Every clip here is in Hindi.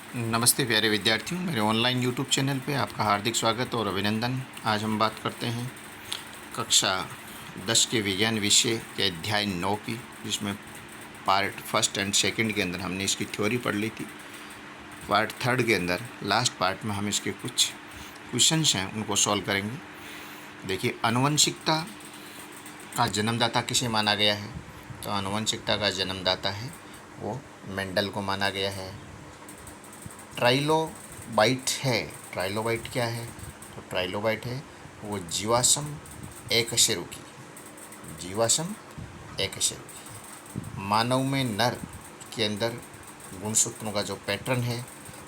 नमस्ते प्यारे विद्यार्थियों, मेरे ऑनलाइन यूट्यूब चैनल पे आपका हार्दिक स्वागत और अभिनंदन। आज हम बात करते हैं कक्षा 10 के विज्ञान विषय के अध्याय 9 की, जिसमें पार्ट फर्स्ट एंड सेकंड के अंदर हमने इसकी थ्योरी पढ़ ली थी। पार्ट थर्ड के अंदर लास्ट पार्ट में हम इसके कुछ क्वेश्चंस हैं उनको सॉल्व करेंगे। देखिए, आनुवंशिकता का जन्मदाता किसे माना गया है? तो आनुवंशिकता का जन्मदाता है वो मेंडल को माना गया है। ट्राइलोबाइट है। ट्राइलोबाइट क्या है? तो ट्राइलोबाइट है वो जीवाश्म एकशेरुकी। जीवाश्म एकशेरुकी। मानव में नर के अंदर गुणसूत्रों का जो पैटर्न है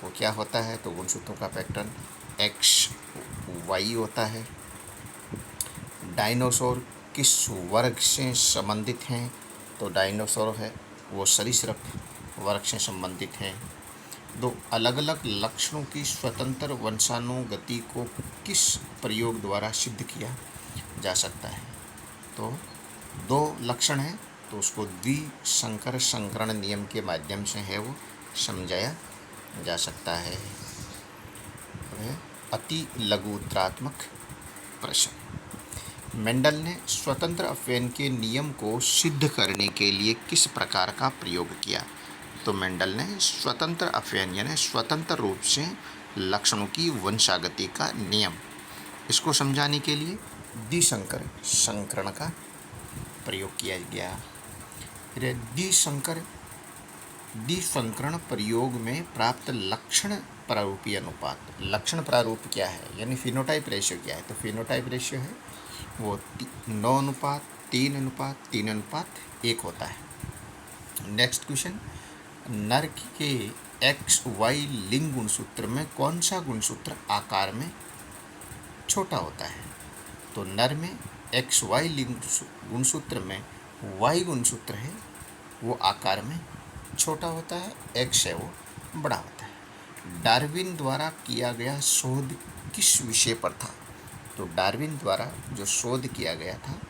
वो क्या होता है? तो गुणसूत्रों का पैटर्न XY होता है। डायनासोर किस वर्ग से संबंधित हैं? तो डायनासोर है वो सरीसृप वर्ग से संबंधित हैं। दो अलग अलग लक्षणों की स्वतंत्र वंशानुगति को किस प्रयोग द्वारा सिद्ध किया जा सकता है? तो दो लक्षण है तो उसको द्विसंकर संकरण नियम के माध्यम से है वो समझाया जा सकता है। अति लघु उत्तरात्मक प्रश्न। मेंडल ने स्वतंत्र अपव्यय के नियम को सिद्ध करने के लिए किस प्रकार का प्रयोग किया? तो मेंडल ने स्वतंत्र अपव्यय यानी स्वतंत्र रूप से लक्षणों की वंशागति का नियम, इसको समझाने के लिए द्विसंकर संकरण का प्रयोग किया गया। फिर द्विसंकरण प्रयोग में प्राप्त लक्षण प्रारूपी अनुपात। लक्षण प्रारूप क्या है यानी फिनोटाइप रेशियो क्या है? तो फिनोटाइप रेशियो है वो 9:3:3:3:1 होता है। नेक्स्ट क्वेश्चन, नर के XY लिंग गुणसूत्र में कौन सा गुणसूत्र आकार में छोटा होता है? तो नर में XY लिंग गुणसूत्र में Y गुणसूत्र है वो आकार में छोटा होता है, X है वो बड़ा होता है। डार्विन द्वारा किया गया शोध किस विषय पर था? तो डार्विन द्वारा जो शोध किया गया था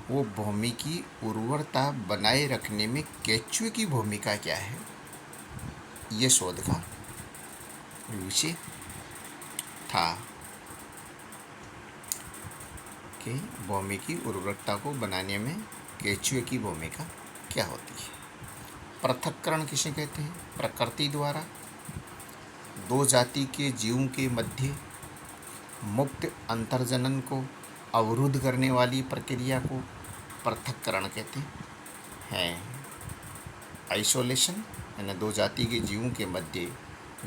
वो भूमि की उर्वरता बनाए रखने में केंचुए की भूमिका क्या है, ये शोध का विषय था कि भूमि की उर्वरता को बनाने में केंचुए की भूमिका क्या होती है। पृथक्करण किसे कहते हैं? प्रकृति द्वारा दो जाति के जीवों के मध्य मुक्त अंतर्जनन को अवरुद्ध करने वाली प्रक्रिया को पृथक्करण कहते हैं। आइसोलेशन यानी दो जाति के जीवों के मध्य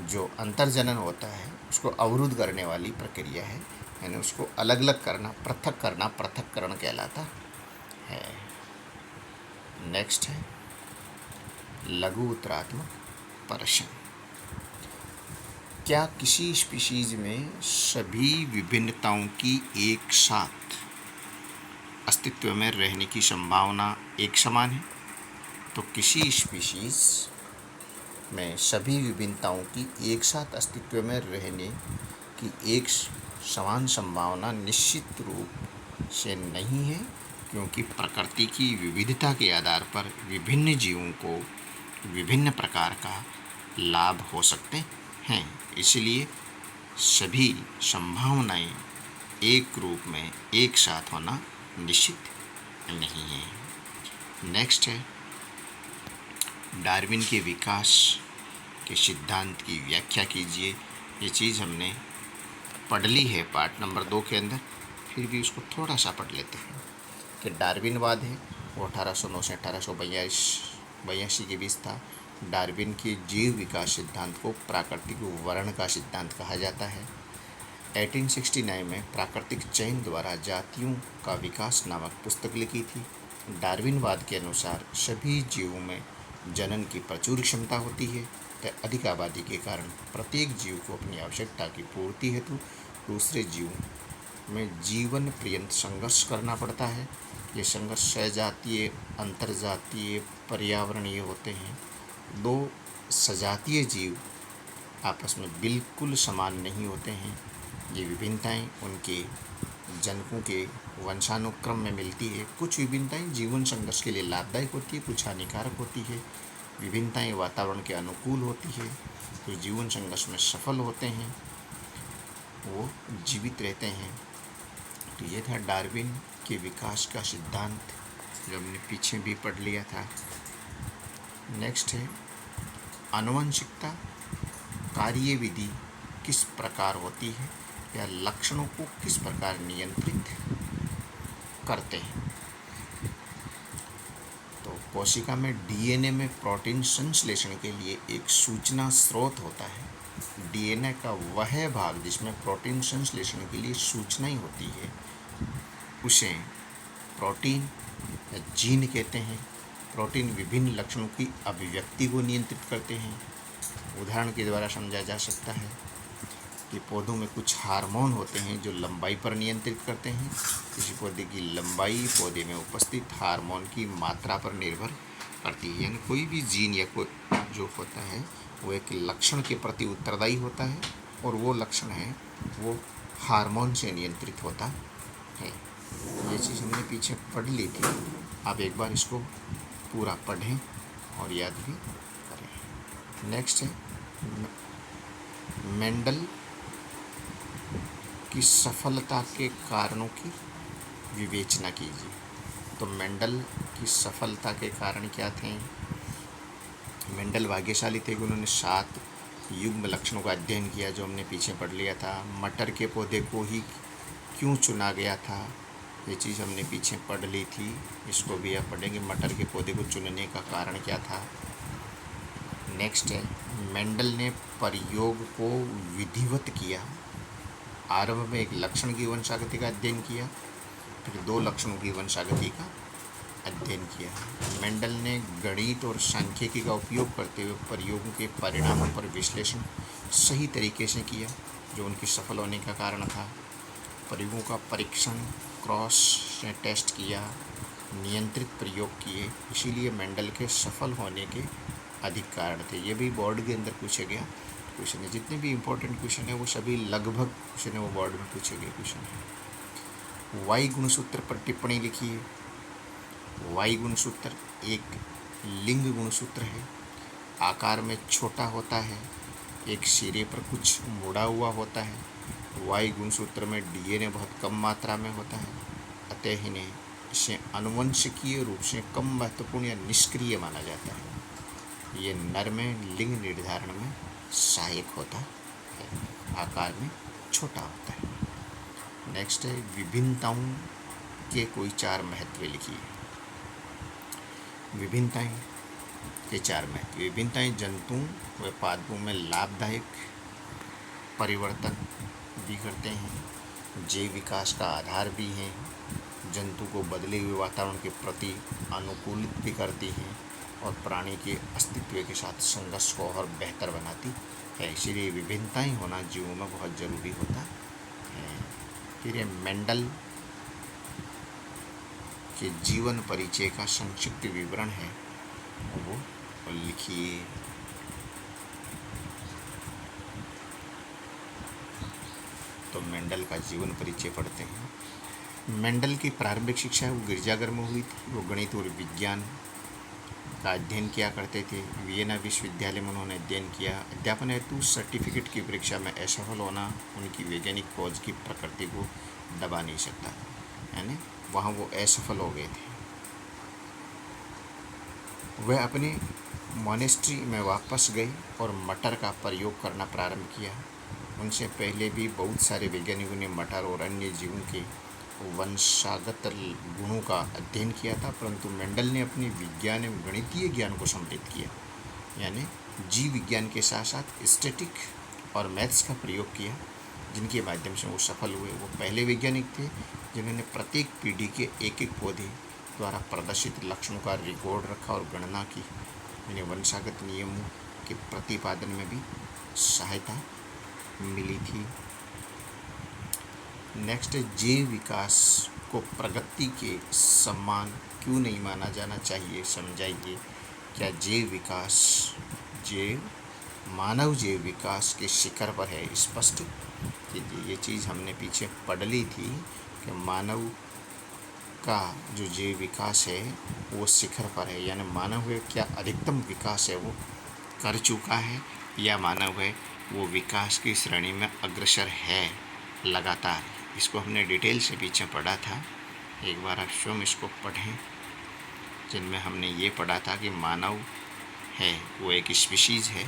जो अंतर्जनन होता है उसको अवरुद्ध करने वाली प्रक्रिया है, यानी उसको अलग अलग करना, पृथक करना पृथक्करण कहलाता है। नेक्स्ट है लघु उत्तरात्मक प्रश्न। क्या किसी स्पीशीज में सभी विभिन्नताओं की एक साथ अस्तित्व में रहने की संभावना एक समान है? तो किसी स्पीशीज में सभी विभिन्नताओं की एक साथ अस्तित्व में रहने की एक समान संभावना निश्चित रूप से नहीं है, क्योंकि प्रकृति की विविधता के आधार पर विभिन्न जीवों को विभिन्न प्रकार का लाभ हो सकते हैं। इसलिए सभी संभावनाएं एक रूप में एक साथ होना निश्चित नहीं है। नेक्स्ट है डार्विन के विकास के सिद्धांत की व्याख्या कीजिए। ये चीज़ हमने पढ़ ली है पार्ट नंबर 2 के अंदर, फिर भी उसको थोड़ा सा पढ़ लेते हैं कि डार्विनवाद है वो 1809 से 1882 के बीच था। डार्विन के जीव विकास सिद्धांत को प्राकृतिक वर्ण का सिद्धांत कहा जाता है। 1869 में प्राकृतिक चयन द्वारा जातियों का विकास नामक पुस्तक लिखी थी। डार्विनवाद के अनुसार सभी जीवों में जनन की प्रचुर क्षमता होती है, तो अधिक आबादी के कारण प्रत्येक जीव को अपनी आवश्यकता की पूर्ति हेतु दूसरे जीवों में जीवन पर्यंत संघर्ष करना पड़ता है। ये संघर्ष सजातीय, अंतर्जातीय, पर्यावरणीय होते हैं। दो सजातीय जीव आपस में बिल्कुल समान नहीं होते हैं। ये विभिन्नताएं उनके जनकों के वंशानुक्रम में मिलती है। कुछ विभिन्नताएं जीवन संघर्ष के लिए लाभदायक होती है, कुछ हानिकारक होती है। विभिन्नताएं वातावरण के अनुकूल होती है, तो जीवन संघर्ष में सफल होते हैं, वो जीवित रहते हैं। तो ये था डार्विन के विकास का सिद्धांत, जो हमने पीछे भी पढ़ लिया था। नेक्स्ट है आनुवंशिकता कार्यविधि किस प्रकार होती है, या लक्षणों को किस प्रकार नियंत्रित करते हैं। तो कोशिका में डीएनए में प्रोटीन संश्लेषण के लिए एक सूचना स्रोत होता है। डीएनए का वह भाग जिसमें प्रोटीन संश्लेषण के लिए सूचनाएं होती है, उसे प्रोटीन या जीन कहते हैं। प्रोटीन विभिन्न लक्षणों की अभिव्यक्ति को नियंत्रित करते हैं। उदाहरण के द्वारा समझा जा सकता है कि पौधों में कुछ हार्मोन होते हैं जो लंबाई पर नियंत्रित करते हैं। किसी पौधे की लंबाई पौधे में उपस्थित हार्मोन की मात्रा पर निर्भर करती है। यानी कोई भी जीन या कोई जो होता है वो एक लक्षण के प्रति उत्तरदायी होता है, और वो लक्षण है वो हार्मोन से नियंत्रित होता है। ये चीज़ हमने पीछे पढ़ ली थी, आप एक बार इसको पूरा पढ़ें और याद भी करें। नेक्स्ट है मेंडल की सफलता के कारणों की विवेचना कीजिए। तो मेंडल की सफलता के कारण क्या थे। मेंडल भाग्यशाली थे कि उन्होंने 7 युग्म लक्षणों का अध्ययन किया, जो हमने पीछे पढ़ लिया था। मटर के पौधे को ही क्यों चुना गया था, ये चीज़ हमने पीछे पढ़ ली थी, इसको भी आप पढ़ेंगे। मटर के पौधे को चुनने का कारण क्या था। नेक्स्ट है मेंडल ने प्रयोग को विधिवत किया। आरंभ में एक लक्षण की वंशागति का अध्ययन किया, फिर 2 लक्षणों की वंशागति का अध्ययन किया। मेंडल ने गणित और सांख्यिकी का उपयोग करते हुए प्रयोगों के परिणामों पर विश्लेषण सही तरीके से किया, जो उनके सफल होने का कारण था। प्रयोगों का परीक्षण क्रॉस से टेस्ट किया, नियंत्रित प्रयोग किए, इसीलिए मेंडल के सफल होने के अधिक कारण थे। ये भी बोर्ड के अंदर पूछे गया क्वेश्चन है। जितने भी इम्पोर्टेंट क्वेश्चन है वो सभी लगभग क्वेश्चन है वो बोर्ड में पूछे गए क्वेश्चन है। वाई गुणसूत्र पर टिप्पणी लिखिए। वाई गुणसूत्र एक लिंग गुणसूत्र है, आकार में छोटा होता है, एक सिरे पर कुछ मुड़ा हुआ होता है। वाई गुणसूत्र में डीएनए बहुत कम मात्रा में होता है, अतः इन्हें इसे आनुवंशिकीय रूप से कम महत्वपूर्ण या निष्क्रिय माना जाता है। ये नर में लिंग निर्धारण में सहायक होता है, आकार में छोटा होता है। नेक्स्ट है विभिन्नताओं के कोई 4 महत्व लिखिए। विभिन्नताएं के 4 महत्व। विभिन्नताएं जंतुओं व पादपों में लाभदायक परिवर्तन भी करते हैं, जैव विकास का आधार भी हैं, जंतु को बदले हुए वातावरण के प्रति अनुकूलित भी करती हैं, और प्राणी के अस्तित्व के साथ संघर्ष को और बेहतर बनाती है। इसीलिए विभिन्नताएं होना जीवों में बहुत ज़रूरी होता है। फिर ये मेंडल के जीवन परिचय का संक्षिप्त विवरण है, वो लिखिए। तो मेंडल का जीवन परिचय पढ़ते हैं। मेंडल की प्रारंभिक शिक्षा वो गिरजाघर में हुई थी। वो गणित और विज्ञान का अध्ययन किया करते थे। वियना विश्वविद्यालय में उन्होंने अध्ययन किया। अध्यापन हेतु सर्टिफिकेट की परीक्षा में असफल होना उनकी वैज्ञानिक खोज की प्रकृति को दबा नहीं सकता, यानी वहाँ वो असफल हो गए थे। वह अपने मॉनेस्ट्री में वापस गए और मटर का प्रयोग करना प्रारंभ किया। उनसे पहले भी बहुत सारे वैज्ञानिकों ने मटर और अन्य जीवों के वंशागत गुणों का अध्ययन किया था, परंतु मेंडल ने अपने विज्ञान एवं गणितीय ज्ञान को समृद्ध किया, यानी जीव विज्ञान के साथ साथ स्टैटिक और मैथ्स का प्रयोग किया, जिनके माध्यम से वो सफल हुए। वो पहले वैज्ञानिक थे जिन्होंने प्रत्येक पीढ़ी के एक एक पौधे द्वारा प्रदर्शित लक्षणों का रिकॉर्ड रखा और गणना की। इन्हें वंशागत नियमों के प्रतिपादन में भी सहायता मिली थी। नेक्स्ट है जैव विकास को प्रगति के समान क्यों नहीं माना जाना चाहिए, समझाइए। क्या मानव जैव विकास के शिखर पर है, स्पष्ट कीजिए। ये चीज़ हमने पीछे पढ़ ली थी कि मानव का जो जीव विकास है वो शिखर पर है, यानी मानव है क्या अधिकतम विकास है वो कर चुका है, या मानव है वो विकास की श्रेणी में अग्रसर है लगातार। इसको हमने डिटेल से पीछे पढ़ा था, एक बार आप स्वयं इसको पढ़ें, जिनमें हमने ये पढ़ा था कि मानव है वो एक स्पीशीज़ है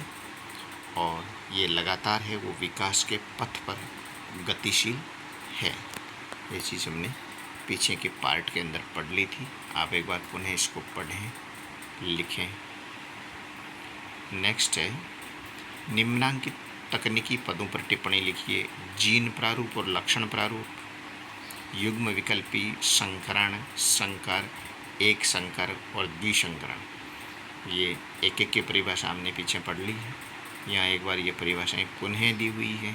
और ये लगातार है वो विकास के पथ पर गतिशील है। ये चीज़ हमने पीछे के पार्ट के अंदर पढ़ ली थी। आप एक बार पुनः इसको पढ़ें, लिखें। नेक्स्ट है निम्नांकित तकनीकी पदों पर टिप्पणी लिखिए। जीन प्रारूप और लक्षण प्रारूप, युग्म विकल्पी, संकरण, संकर, एक संकर और द्विसंकरण। ये एक एक की परिभाषा हमने पीछे पढ़ ली है। यहाँ एक बार ये परिभाषाएं पुनः दी हुई है,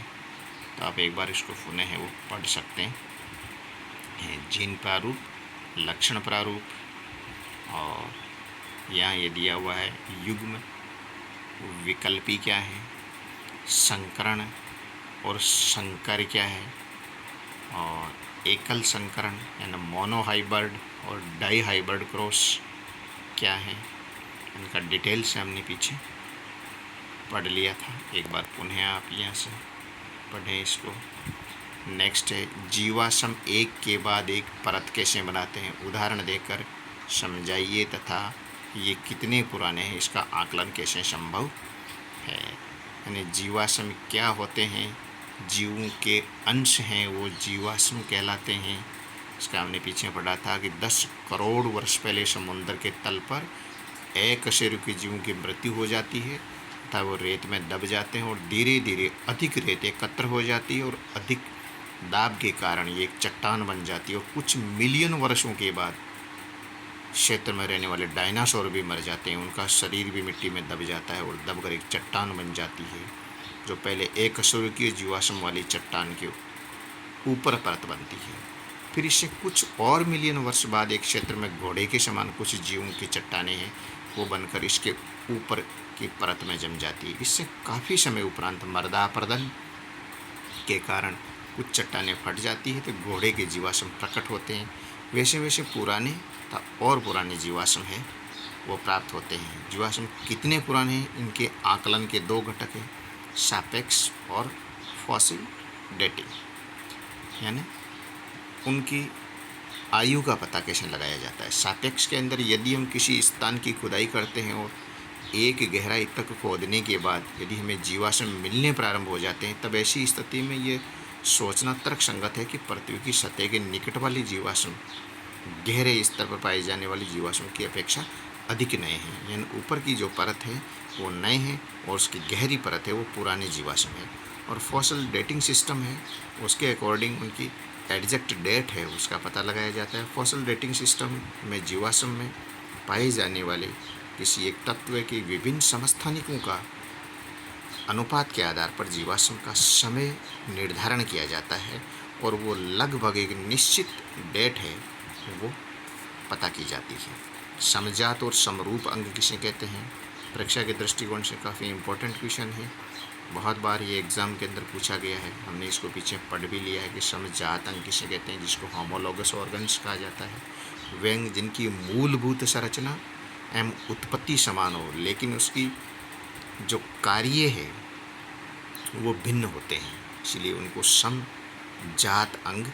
तो आप एक बार इसको पुनः है वो पढ़ सकते हैं। जीन प्रारूप, लक्षण प्रारूप, और यहाँ ये दिया हुआ है युग्म विकल्पी क्या है, संकरण और संकर क्या है, और एकल संकरण यानी मोनोहाइब्रिड और डाईहाइब्रिड क्रॉस क्या है। इनका डिटेल से हमने पीछे पढ़ लिया था। एक बार पुनः आप यहाँ से पढ़ें इसको। नेक्स्ट है जीवाश्म एक के बाद एक परत कैसे बनाते हैं, उदाहरण देकर समझाइए तथा ये कितने पुराने हैं इसका आकलन कैसे संभव है। यानी जीवाश्म क्या होते हैं, जीवों के अंश हैं वो जीवाश्म कहलाते हैं। इसका हमने पीछे पढ़ा था कि 10 करोड़ वर्ष पहले समुद्र के तल पर अकशेरुकी जीवों की मृत्यु हो जाती है तथा वो रेत में दब जाते हैं और धीरे धीरे अधिक रेत एकत्र हो जाती है और अधिक दाब के कारण ये एक चट्टान बन जाती है और कुछ मिलियन वर्षों के बाद क्षेत्र में रहने वाले डायनासोर भी मर जाते हैं, उनका शरीर भी मिट्टी में दब जाता है और दबकर एक चट्टान बन जाती है, जो पहले अकशेरुकीय जीवाश्म वाली चट्टान के ऊपर परत बनती है। फिर इससे कुछ और मिलियन वर्ष बाद एक क्षेत्र में घोड़े के समान कुछ जीवों की चट्टानें हैं वो बनकर इसके ऊपर की परत में जम जाती है। इससे काफ़ी समय उपरांत मर्दापर्दन के कारण कुछ चट्टानें फट जाती है तो घोड़े के जीवाश्म प्रकट होते हैं। वैसे वैसे पुराने और पुराने जीवाश्म है वो प्राप्त होते हैं। जीवाश्म कितने पुराने हैं इनके आकलन के 2 घटक हैं, सापेक्ष और फॉसिल डेटिंग। यानी उनकी आयु का पता कैसे लगाया जाता है। सापेक्ष के अंदर यदि हम किसी स्थान की खुदाई करते हैं और एक गहराई तक खोदने के बाद यदि हमें जीवाश्म मिलने प्रारंभ हो जाते हैं, तब ऐसी स्थिति में ये सोचना तर्कसंगत है कि पृथ्वी की सतह के निकट वाली जीवाश्म गहरे स्तर पर पाए जाने वाली जीवाश्म की अपेक्षा अधिक नए हैं। यानी ऊपर की जो परत है वो नए हैं और उसकी गहरी परत है वो पुराने जीवाश्म है। और फॉसिल डेटिंग सिस्टम है, उसके अकॉर्डिंग उनकी एग्जैक्ट डेट है उसका पता लगाया जाता है। फॉसिल डेटिंग सिस्टम में जीवाश्म में पाए जाने वाले किसी एक तत्व के विभिन्न समस्थानिकों का अनुपात के आधार पर जीवाश्म का समय निर्धारण किया जाता है और वो लगभग एक निश्चित डेट है वो पता की जाती है। समजात और समरूप अंग किसे कहते हैं, परीक्षा के दृष्टिकोण से काफ़ी इम्पोर्टेंट क्वेश्चन है, बहुत बार ये एग्ज़ाम के अंदर पूछा गया है। हमने इसको पीछे पढ़ भी लिया है कि समजात अंग किसे कहते हैं, जिसको होमोलोगस ऑर्गन्स कहा जाता है। वे अंग जिनकी मूलभूत संरचना एवं उत्पत्ति समान हो लेकिन उसकी जो कार्य है वो भिन्न होते हैं, इसलिए उनको समजात अंग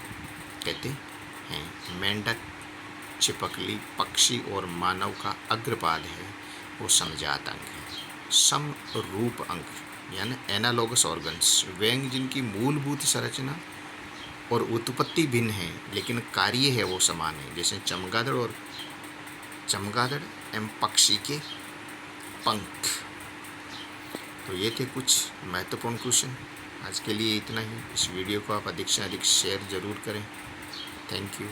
कहते हैं। मेंढक, चिपकली, पक्षी और मानव का अग्रपाद है वो समजात अंग है। समरूप अंग यानी एनालोगस ऑर्गन्स, वे अंग जिनकी मूलभूत संरचना और उत्पत्ति भिन्न है लेकिन कार्य है वो समान है, जैसे चमगादड़ एवं पक्षी के पंख। तो ये थे कुछ महत्वपूर्ण क्वेश्चन। आज के लिए इतना ही। इस वीडियो को आप अधिक से अधिक शेयर ज़रूर करें। Thank you.